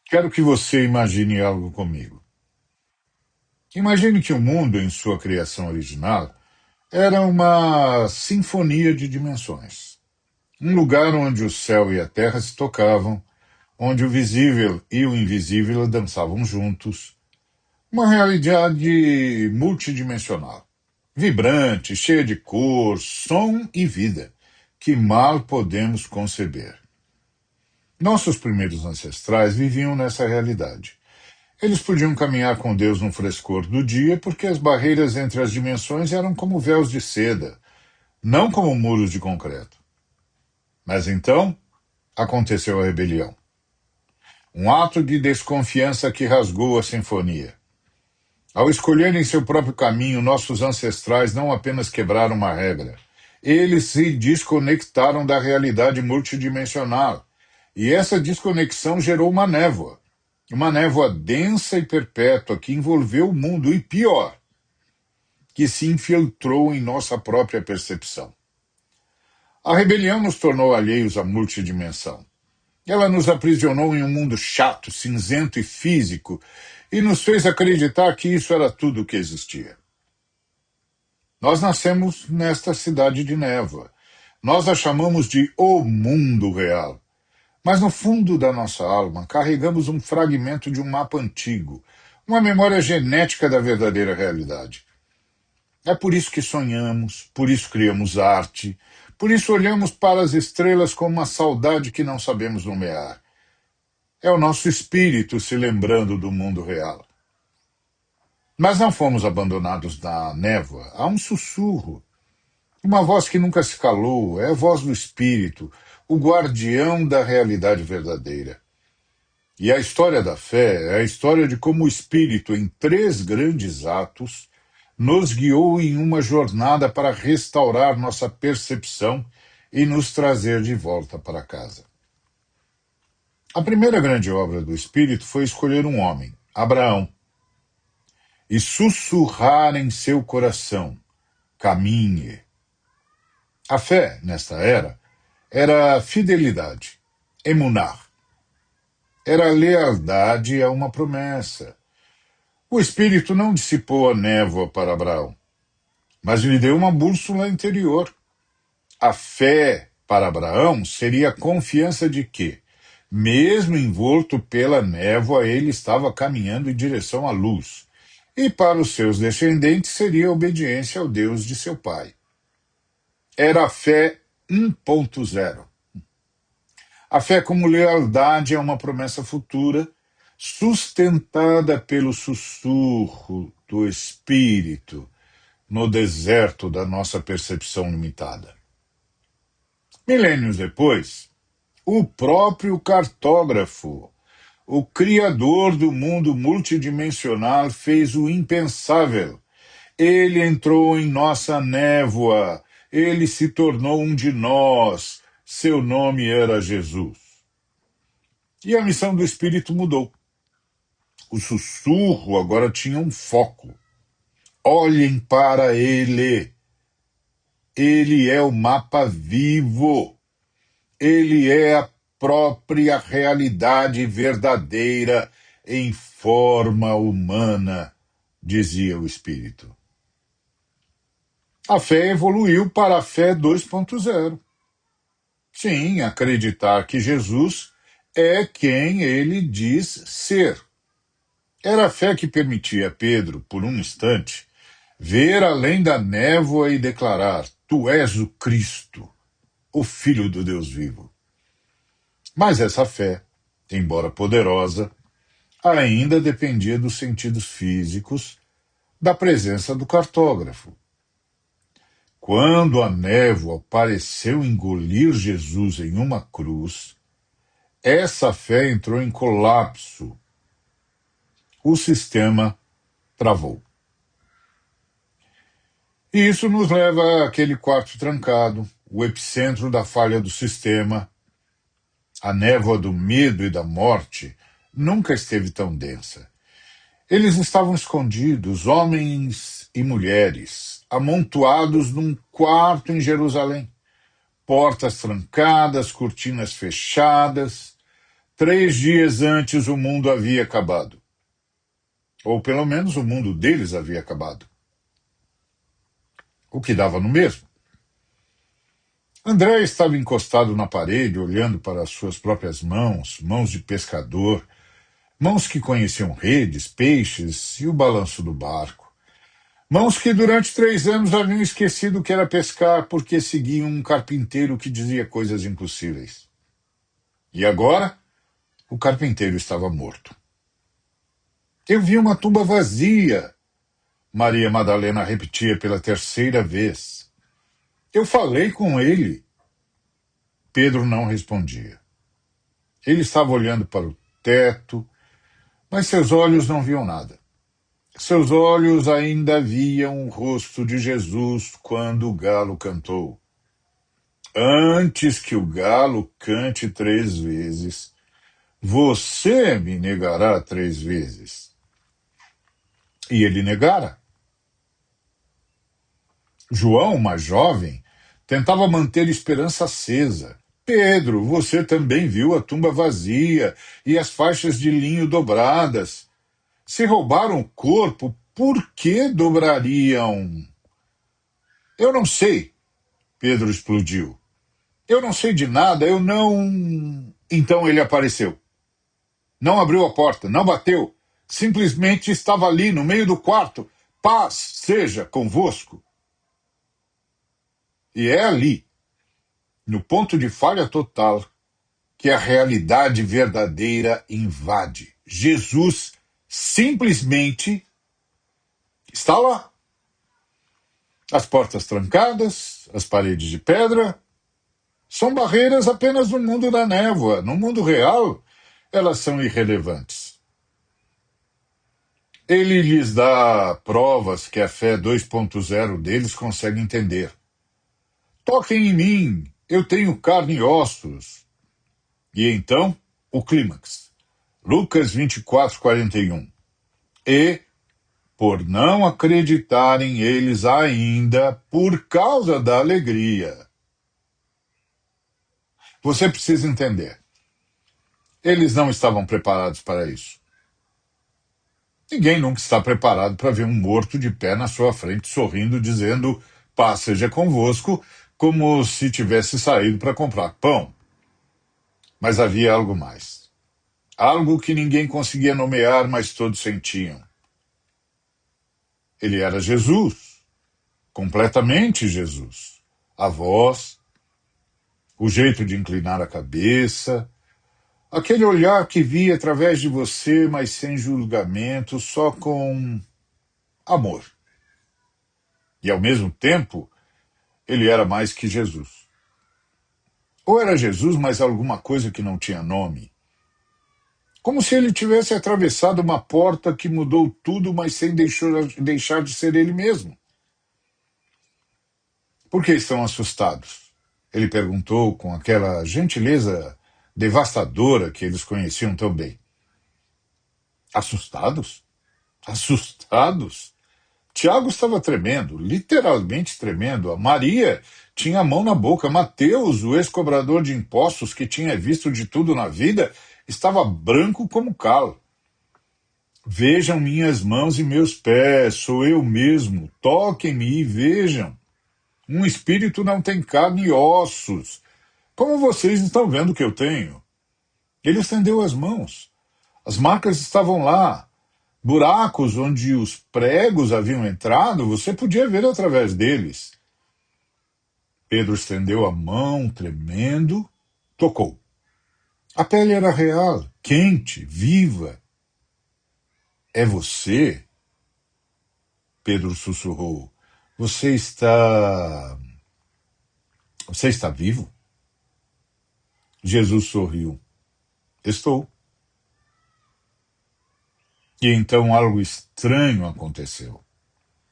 Quero que você imagine algo comigo. Imagine que o mundo, em sua criação original, era uma sinfonia de dimensões. Um lugar onde o céu e a terra se tocavam, onde o visível e o invisível dançavam juntos. Uma realidade multidimensional, vibrante, cheia de cor, som e vida, que mal podemos conceber. Nossos primeiros ancestrais viviam nessa realidade. Eles podiam caminhar com Deus no frescor do dia porque as barreiras entre as dimensões eram como véus de seda, não como muros de concreto. Mas então aconteceu a rebelião. Um ato de desconfiança que rasgou a sinfonia. Ao escolherem seu próprio caminho, nossos ancestrais não apenas quebraram uma regra, eles se desconectaram da realidade multidimensional. E essa desconexão gerou uma névoa densa e perpétua que envolveu o mundo e, pior, que se infiltrou em nossa própria percepção. A rebelião nos tornou alheios à multidimensão. Ela nos aprisionou em um mundo chato, cinzento e físico e nos fez acreditar que isso era tudo o que existia. Nós nascemos nesta cidade de névoa. Nós a chamamos de o mundo real. Mas no fundo da nossa alma carregamos um fragmento de um mapa antigo, uma memória genética da verdadeira realidade. É por isso que sonhamos, por isso criamos arte, por isso olhamos para as estrelas com uma saudade que não sabemos nomear. É o nosso espírito se lembrando do mundo real. Mas não fomos abandonados na névoa. Há um sussurro, uma voz que nunca se calou, é a voz do espírito, o guardião da realidade verdadeira. E a história da fé é a história de como o espírito, em 3 grandes atos, nos guiou em uma jornada para restaurar nossa percepção e nos trazer de volta para casa. A primeira grande obra do Espírito foi escolher um homem, Abraão, e sussurrar em seu coração: caminhe. A fé, nesta era fidelidade, emunar. Era lealdade a uma promessa. O Espírito não dissipou a névoa para Abraão, mas lhe deu uma bússola interior. A fé para Abraão seria a confiança de que, mesmo envolto pela névoa, ele estava caminhando em direção à luz. E para os seus descendentes seria a obediência ao Deus de seu pai. Era a fé 1.0. A fé como lealdade a uma promessa futura, sustentada pelo sussurro do Espírito no deserto da nossa percepção limitada. Milênios depois, o próprio cartógrafo, o criador do mundo multidimensional, fez o impensável. Ele entrou em nossa névoa, ele se tornou um de nós, seu nome era Jesus. E a missão do Espírito mudou. O sussurro agora tinha um foco. Olhem para ele. Ele é o mapa vivo. Ele é a própria realidade verdadeira em forma humana, dizia o Espírito. A fé evoluiu para a fé 2.0. Sim, acreditar que Jesus é quem ele diz ser. Era a fé que permitia a Pedro, por um instante, ver além da névoa e declarar: Tu és o Cristo, o Filho do Deus vivo. Mas essa fé, embora poderosa, ainda dependia dos sentidos físicos, da presença do cartógrafo. Quando a névoa pareceu engolir Jesus em uma cruz, essa fé entrou em colapso. O sistema travou. E isso nos leva àquele quarto trancado, o epicentro da falha do sistema. A névoa do medo e da morte nunca esteve tão densa. Eles estavam escondidos, homens e mulheres, amontoados num quarto em Jerusalém. Portas trancadas, cortinas fechadas, 3 dias antes o mundo havia acabado. Ou pelo menos o mundo deles havia acabado. O que dava no mesmo. André estava encostado na parede, olhando para as suas próprias mãos, mãos de pescador, mãos que conheciam redes, peixes e o balanço do barco. Mãos que durante 3 anos haviam esquecido o que era pescar porque seguiam um carpinteiro que dizia coisas impossíveis. E agora, o carpinteiro estava morto. Eu vi uma tumba vazia, Maria Madalena repetia pela 3ª vez. Eu falei com ele. Pedro não respondia. Ele estava olhando para o teto, mas seus olhos não viam nada. Seus olhos ainda viam o rosto de Jesus quando o galo cantou. Antes que o galo cante 3 vezes, você me negará 3 vezes. E ele negara. João, mais jovem, tentava manter a esperança acesa. Pedro, você também viu a tumba vazia e as faixas de linho dobradas. Se roubaram o corpo, por que dobrariam? Eu não sei, Pedro explodiu. Eu não sei de nada, eu não... Então ele apareceu. Não abriu a porta, não bateu. Simplesmente estava ali, no meio do quarto. Paz seja convosco. E é ali, no ponto de falha total, que a realidade verdadeira invade. Jesus simplesmente está lá. As portas trancadas, as paredes de pedra, são barreiras apenas no mundo da névoa. No mundo real, elas são irrelevantes. Ele lhes dá provas que a fé 2.0 deles consegue entender. Toquem em mim, eu tenho carne e ossos. E então, o clímax. Lucas 24:41. E, por não acreditarem eles ainda, por causa da alegria. Você precisa entender. Eles não estavam preparados para isso. Ninguém nunca está preparado para ver um morto de pé na sua frente, sorrindo, dizendo, paz seja convosco, como se tivesse saído para comprar pão. Mas havia algo mais. Algo que ninguém conseguia nomear, mas todos sentiam. Ele era Jesus. Completamente Jesus. A voz, o jeito de inclinar a cabeça, aquele olhar que via através de você, mas sem julgamento, só com amor. E ao mesmo tempo, ele era mais que Jesus. Ou era Jesus, mas alguma coisa que não tinha nome. Como se ele tivesse atravessado uma porta que mudou tudo, mas sem deixar de ser ele mesmo. Por que estão assustados? Ele perguntou com aquela gentileza devastadora que eles conheciam tão bem. Assustados? Assustados? Tiago estava tremendo, literalmente tremendo. A Maria tinha a mão na boca. Mateus, o ex-cobrador de impostos que tinha visto de tudo na vida, estava branco como cal. Vejam minhas mãos e meus pés, sou eu mesmo. Toquem-me e vejam. Um espírito não tem carne e ossos, como vocês estão vendo que eu tenho. Ele estendeu as mãos. As marcas estavam lá. Buracos onde os pregos haviam entrado, você podia ver através deles. Pedro estendeu a mão, tremendo, tocou. A pele era real, quente, viva. É você? Pedro sussurrou. Você está vivo? Jesus sorriu. Estou. E então algo estranho aconteceu.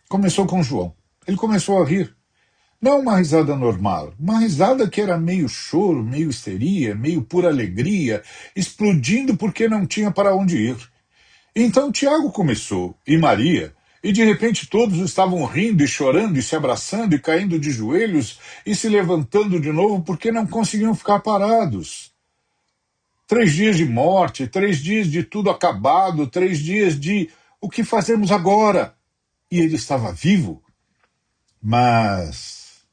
Começou com João. Ele começou a rir. Não uma risada normal, uma risada que era meio choro, meio histeria, meio pura alegria, explodindo porque não tinha para onde ir. Então Tiago começou, e Maria, e de repente todos estavam rindo e chorando e se abraçando e caindo de joelhos e se levantando de novo porque não conseguiam ficar parados. 3 dias de morte, 3 dias de tudo acabado, 3 dias de o que fazemos agora. E ele estava vivo, mas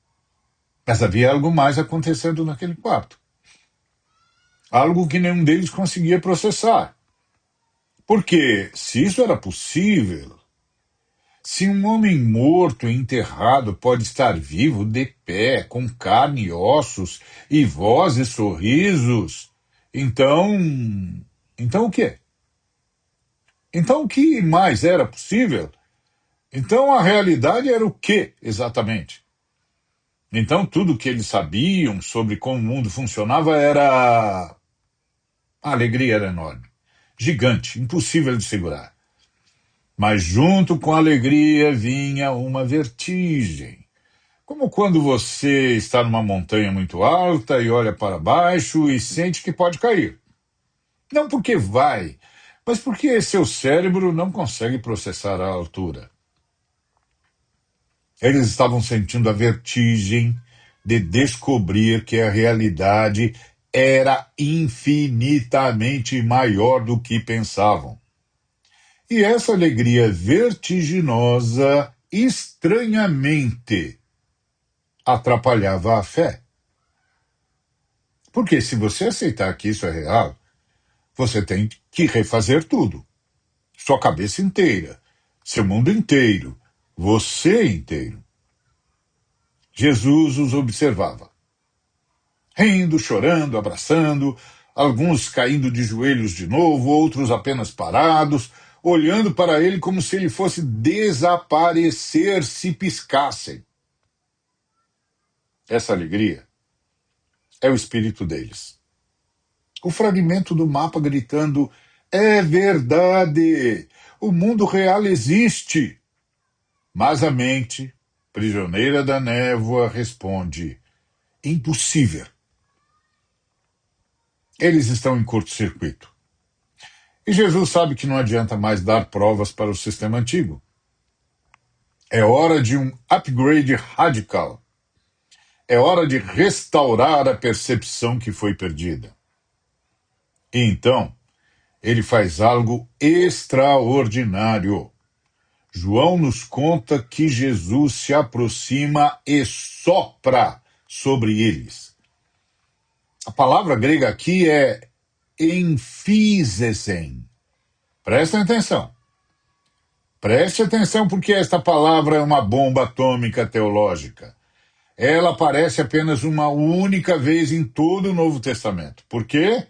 havia algo mais acontecendo naquele quarto. Algo que nenhum deles conseguia processar. Porque, se isso era possível, se um homem morto e enterrado pode estar vivo, de pé, com carne e ossos, e voz e sorrisos, então. Então o quê? Então o que mais era possível? Então a realidade era o quê, exatamente? Então tudo que eles sabiam sobre como o mundo funcionava era. A alegria era enorme, gigante, impossível de segurar. Mas junto com a alegria vinha uma vertigem. Como quando você está numa montanha muito alta e olha para baixo e sente que pode cair. Não porque vai, mas porque seu cérebro não consegue processar a altura. Eles estavam sentindo a vertigem de descobrir que a realidade era infinitamente maior do que pensavam. E essa alegria vertiginosa, estranhamente, atrapalhava a fé. Porque se você aceitar que isso é real, você tem que refazer tudo. Sua cabeça inteira, seu mundo inteiro, você inteiro. Jesus os observava, rindo, chorando, abraçando, alguns caindo de joelhos de novo, outros apenas parados, olhando para ele como se ele fosse desaparecer se piscassem. Essa alegria é o espírito deles. O fragmento do mapa gritando: é verdade, o mundo real existe. Mas a mente, prisioneira da névoa, responde: impossível. Eles estão em curto-circuito. E Jesus sabe que não adianta mais dar provas para o sistema antigo. É hora de um upgrade radical. É hora de restaurar a percepção que foi perdida. E então, ele faz algo extraordinário. João nos conta que Jesus se aproxima e sopra sobre eles. A palavra grega aqui é emphysesen. Prestem atenção. Preste atenção porque esta palavra é uma bomba atômica teológica. Ela aparece apenas uma única vez em todo o Novo Testamento. Por quê?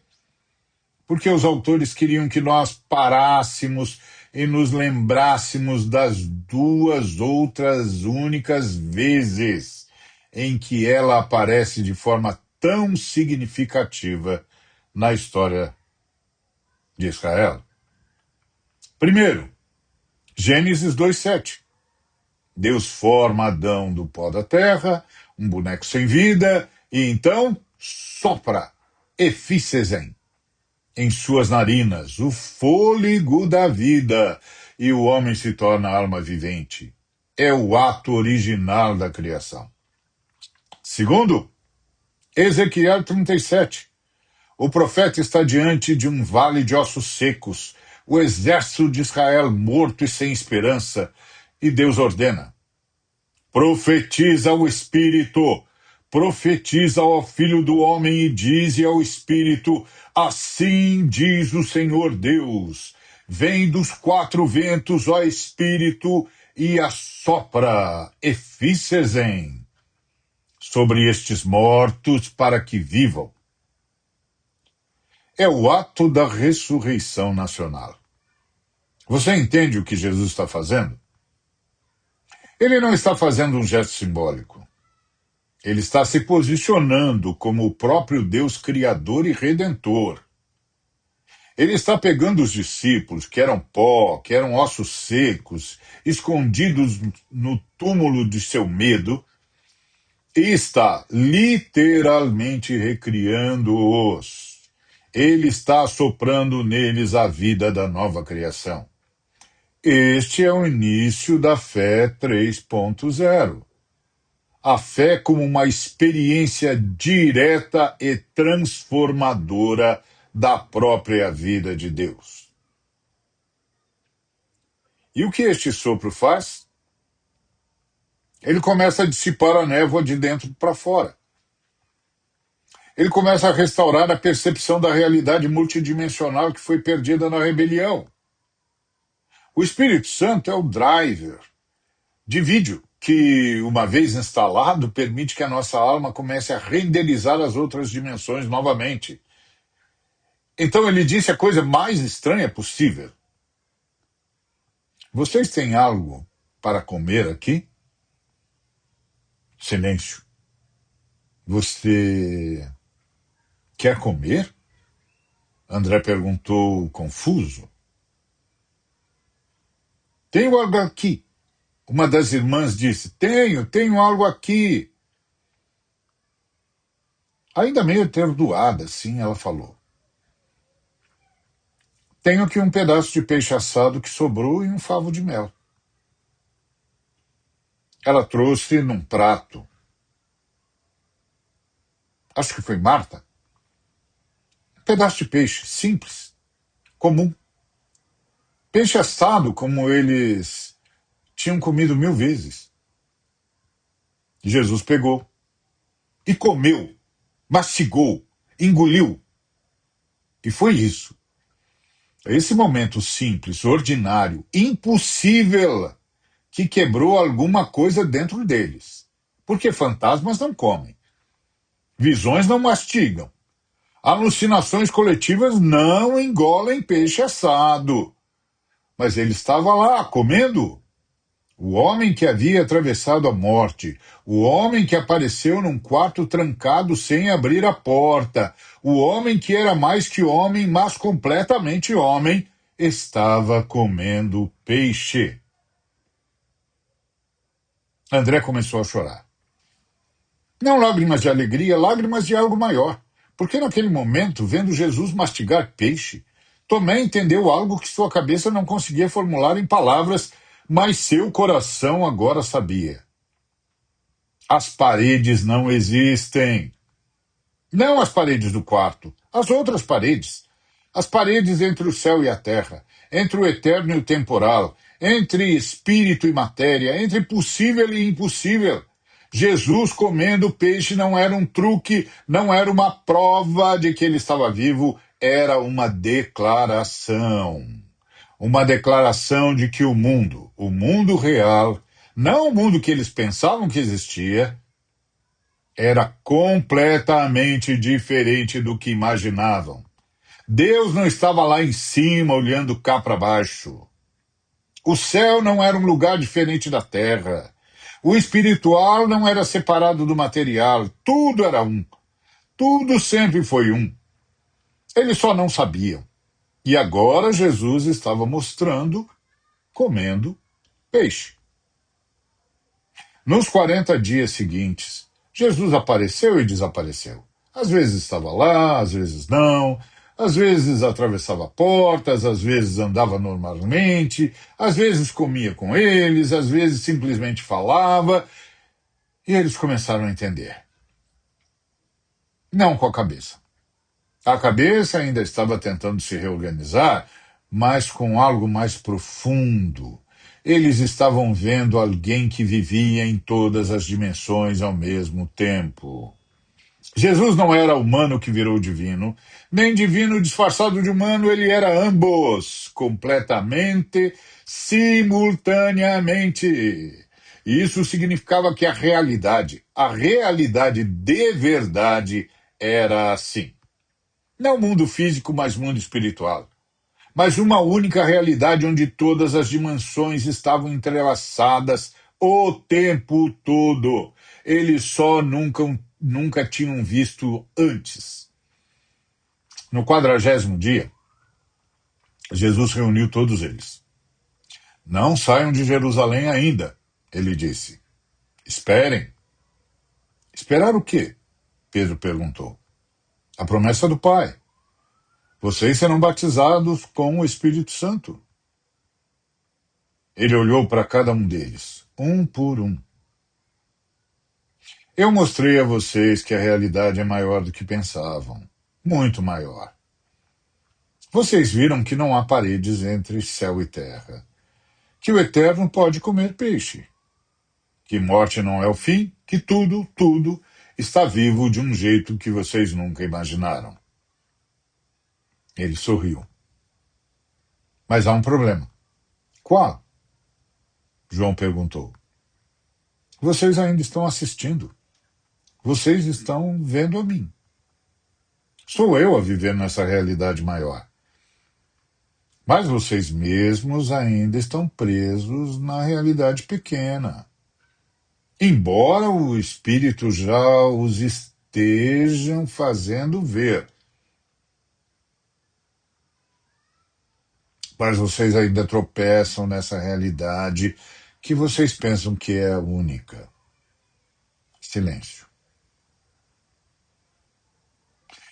Porque os autores queriam que nós parássemos e nos lembrássemos das 2 outras únicas vezes em que ela aparece de forma tão significativa na história de Israel. Primeiro, Gênesis 2:7. Deus forma Adão do pó da terra, um boneco sem vida, e então sopra, efícesen, em suas narinas, o fôlego da vida, e o homem se torna alma vivente. É o ato original da criação. Segundo, Ezequiel 37. O profeta está diante de um vale de ossos secos, o exército de Israel morto e sem esperança, e Deus ordena: profetiza ao Espírito, profetiza ao Filho do Homem e dize ao Espírito: assim diz o Senhor Deus, vem dos 4 ventos, ó Espírito, e assopra, efícesen, sobre estes mortos para que vivam. É o ato da ressurreição nacional. Você entende o que Jesus está fazendo? Ele não está fazendo um gesto simbólico. Ele está se posicionando como o próprio Deus Criador e Redentor. Ele está pegando os discípulos, que eram pó, que eram ossos secos, escondidos no túmulo de seu medo, e está literalmente recriando-os. Ele está soprando neles a vida da nova criação. Este é o início da fé 3.0. A fé como uma experiência direta e transformadora da própria vida de Deus. E o que este sopro faz? Ele começa a dissipar a névoa de dentro para fora. Ele começa a restaurar a percepção da realidade multidimensional que foi perdida na rebelião. O Espírito Santo é o driver de vídeo que, uma vez instalado, permite que a nossa alma comece a renderizar as outras dimensões novamente. Então ele disse a coisa mais estranha possível. Vocês têm algo para comer aqui? Silêncio. Você quer comer? André perguntou, confuso. Tenho algo aqui. Uma das irmãs disse, tenho algo aqui. Ainda meio atordoada, assim, ela falou. Tenho aqui um pedaço de peixe assado que sobrou e um favo de mel. Ela trouxe num prato. Acho que foi Marta. Um pedaço de peixe, simples, comum. Peixe assado, como eles tinham comido 1000 vezes. Jesus pegou e comeu, mastigou, engoliu. E foi isso. Esse momento simples, ordinário, impossível, que quebrou alguma coisa dentro deles. Porque fantasmas não comem. Visões não mastigam. Alucinações coletivas não engolem peixe assado. Mas ele estava lá, comendo. O homem que havia atravessado a morte, o homem que apareceu num quarto trancado sem abrir a porta, o homem que era mais que homem, mas completamente homem, estava comendo peixe. André começou a chorar. Não lágrimas de alegria, lágrimas de algo maior. Porque naquele momento, vendo Jesus mastigar peixe, Tomé entendeu algo que sua cabeça não conseguia formular em palavras, mas seu coração agora sabia. As paredes não existem. Não as paredes do quarto, as outras paredes. As paredes entre o céu e a terra, entre o eterno e o temporal, entre espírito e matéria, entre possível e impossível. Jesus comendo peixe não era um truque, não era uma prova de que ele estava vivo, era uma declaração. Uma declaração de que o mundo real, não o mundo que eles pensavam que existia, era completamente diferente do que imaginavam. Deus não estava lá em cima, olhando cá para baixo. O céu não era um lugar diferente da terra. O espiritual não era separado do material. Tudo era um. Tudo sempre foi um. Eles só não sabiam. E agora Jesus estava mostrando, comendo peixe. Nos 40 dias seguintes, Jesus apareceu e desapareceu. Às vezes estava lá, às vezes não, às vezes atravessava portas, às vezes andava normalmente, às vezes comia com eles, às vezes simplesmente falava, e eles começaram a entender. Não com a cabeça. A cabeça ainda estava tentando se reorganizar, mas com algo mais profundo. Eles estavam vendo alguém que vivia em todas as dimensões ao mesmo tempo. Jesus não era humano que virou divino, nem divino disfarçado de humano, ele era ambos, completamente, simultaneamente. E isso significava que a realidade de verdade, era assim. Não mundo físico, mas mundo espiritual. Mas uma única realidade onde todas as dimensões estavam entrelaçadas o tempo todo. Eles só nunca tinham visto antes. No 40º dia, Jesus reuniu todos eles. Não saiam de Jerusalém ainda, ele disse. Esperem. Esperar o quê? Pedro perguntou. A promessa do Pai. Vocês serão batizados com o Espírito Santo. Ele olhou para cada um deles, um por um. Eu mostrei a vocês que a realidade é maior do que pensavam. Muito maior. Vocês viram que não há paredes entre céu e terra, que o Eterno pode comer peixe, que morte não é o fim, que tudo está vivo de um jeito que vocês nunca imaginaram. Ele sorriu. Mas há um problema. Qual? João perguntou. Vocês ainda estão assistindo. Vocês estão vendo a mim. Sou eu a viver nessa realidade maior. Mas vocês mesmos ainda estão presos na realidade pequena. Embora o Espírito já os estejam fazendo ver. Mas vocês ainda tropeçam nessa realidade que vocês pensam que é a única. Silêncio.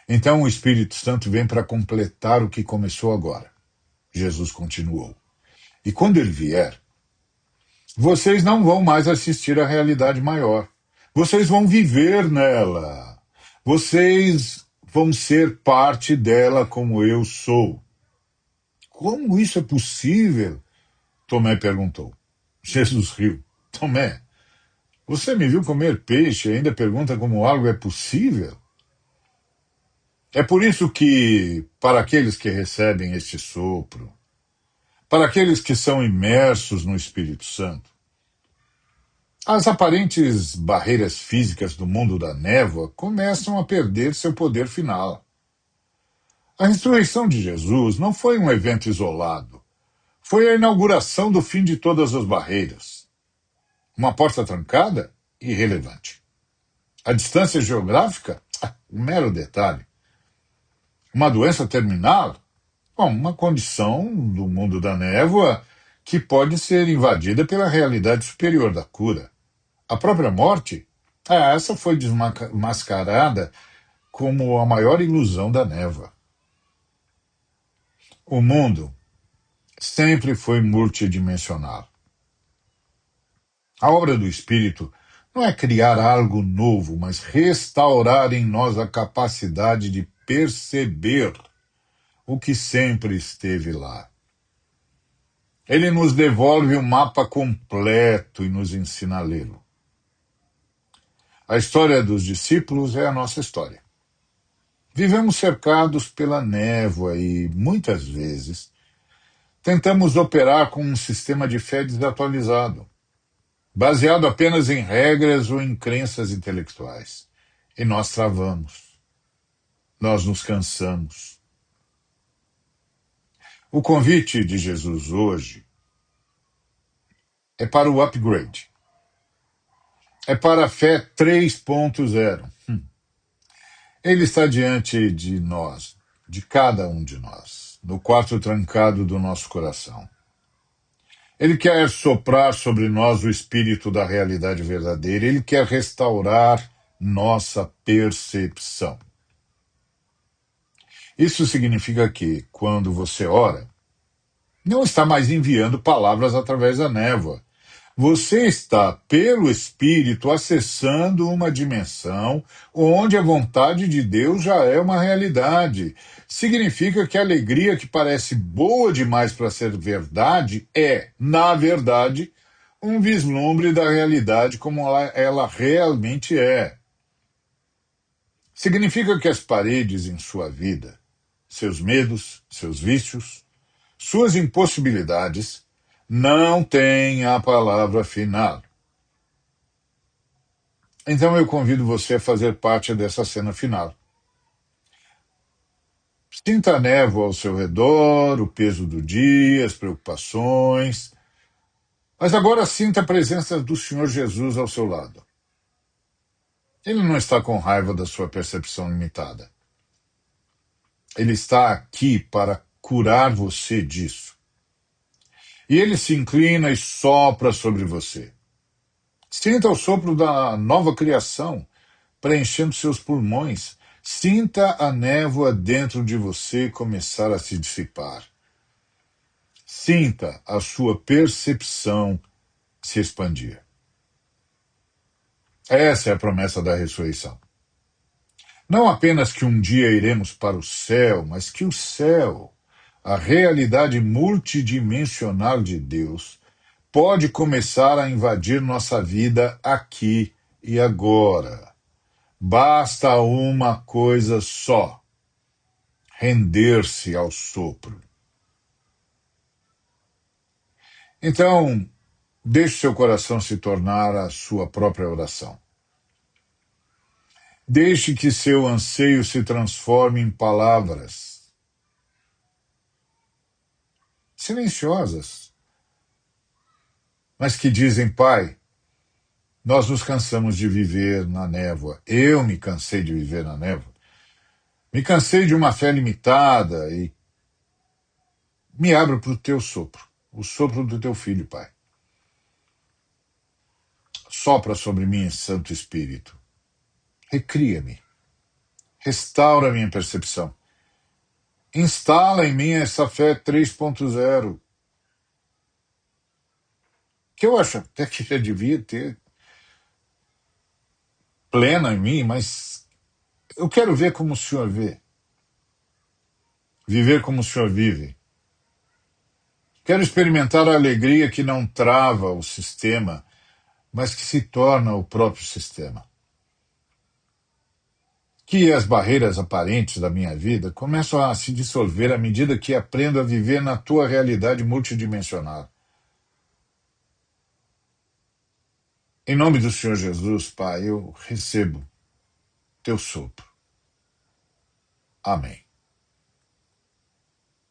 Então o Espírito Santo vem para completar o que começou agora. Jesus continuou. E quando ele vier, vocês não vão mais assistir à realidade maior. Vocês vão viver nela. Vocês vão ser parte dela como eu sou. Como isso é possível? Tomé perguntou. Jesus riu. Tomé, você me viu comer peixe e ainda pergunta como algo é possível? É por isso que, para aqueles que recebem este sopro, para aqueles que são imersos no Espírito Santo, as aparentes barreiras físicas do mundo da névoa começam a perder seu poder final. A ressurreição de Jesus não foi um evento isolado. Foi a inauguração do fim de todas as barreiras. Uma porta trancada? Irrelevante. A distância geográfica? Um mero detalhe. Uma doença terminal? Bom, uma condição do mundo da névoa que pode ser invadida pela realidade superior da cura. A própria morte? Essa foi desmascarada como a maior ilusão da névoa. O mundo sempre foi multidimensional. A obra do Espírito não é criar algo novo, mas restaurar em nós a capacidade de perceber o que sempre esteve lá. Ele nos devolve o mapa completo e nos ensina a lê-lo. A história dos discípulos é a nossa história. Vivemos cercados pela névoa e, muitas vezes, tentamos operar com um sistema de fé desatualizado, baseado apenas em regras ou em crenças intelectuais. E nós travamos. Nós nos cansamos. O convite de Jesus hoje é para o upgrade. É para a fé 3.0. Ele está diante de nós, de cada um de nós, no quarto trancado do nosso coração. Ele quer soprar sobre nós o espírito da realidade verdadeira. Ele quer restaurar nossa percepção. Isso significa que, quando você ora, não está mais enviando palavras através da névoa. Você está, pelo Espírito, acessando uma dimensão onde a vontade de Deus já é uma realidade. Significa que a alegria que parece boa demais para ser verdade é, na verdade, um vislumbre da realidade como ela realmente é. Significa que as paredes em sua vida, seus medos, seus vícios, suas impossibilidades, não têm a palavra final. Então eu convido você a fazer parte dessa cena final. Sinta a névoa ao seu redor, o peso do dia, as preocupações. Mas agora sinta a presença do Senhor Jesus ao seu lado. Ele não está com raiva da sua percepção limitada. Ele está aqui para curar você disso. E ele se inclina e sopra sobre você. Sinta o sopro da nova criação preenchendo seus pulmões. Sinta a névoa dentro de você começar a se dissipar. Sinta a sua percepção se expandir. Essa é a promessa da ressurreição. Não apenas que um dia iremos para o céu, mas que o céu, a realidade multidimensional de Deus pode começar a invadir nossa vida aqui e agora. Basta uma coisa só: render-se ao sopro. Então, deixe seu coração se tornar a sua própria oração. Deixe que seu anseio se transforme em palavras silenciosas, mas que dizem: Pai, nós nos cansamos de viver na névoa. Eu me cansei de viver na névoa. Me cansei de uma fé limitada e me abro para o teu sopro, o sopro do teu filho, Pai. Sopra sobre mim, Santo Espírito. Recria-me. Restaura minha percepção. Instala em mim essa fé 3.0, que eu acho até que já devia ter plena em mim, mas eu quero ver como o Senhor vê. Viver como o Senhor vive. Quero experimentar a alegria que não trava o sistema, mas que se torna o próprio sistema. Que as barreiras aparentes da minha vida começam a se dissolver à medida que aprendo a viver na tua realidade multidimensional. Em nome do Senhor Jesus, Pai, eu recebo teu sopro. Amém.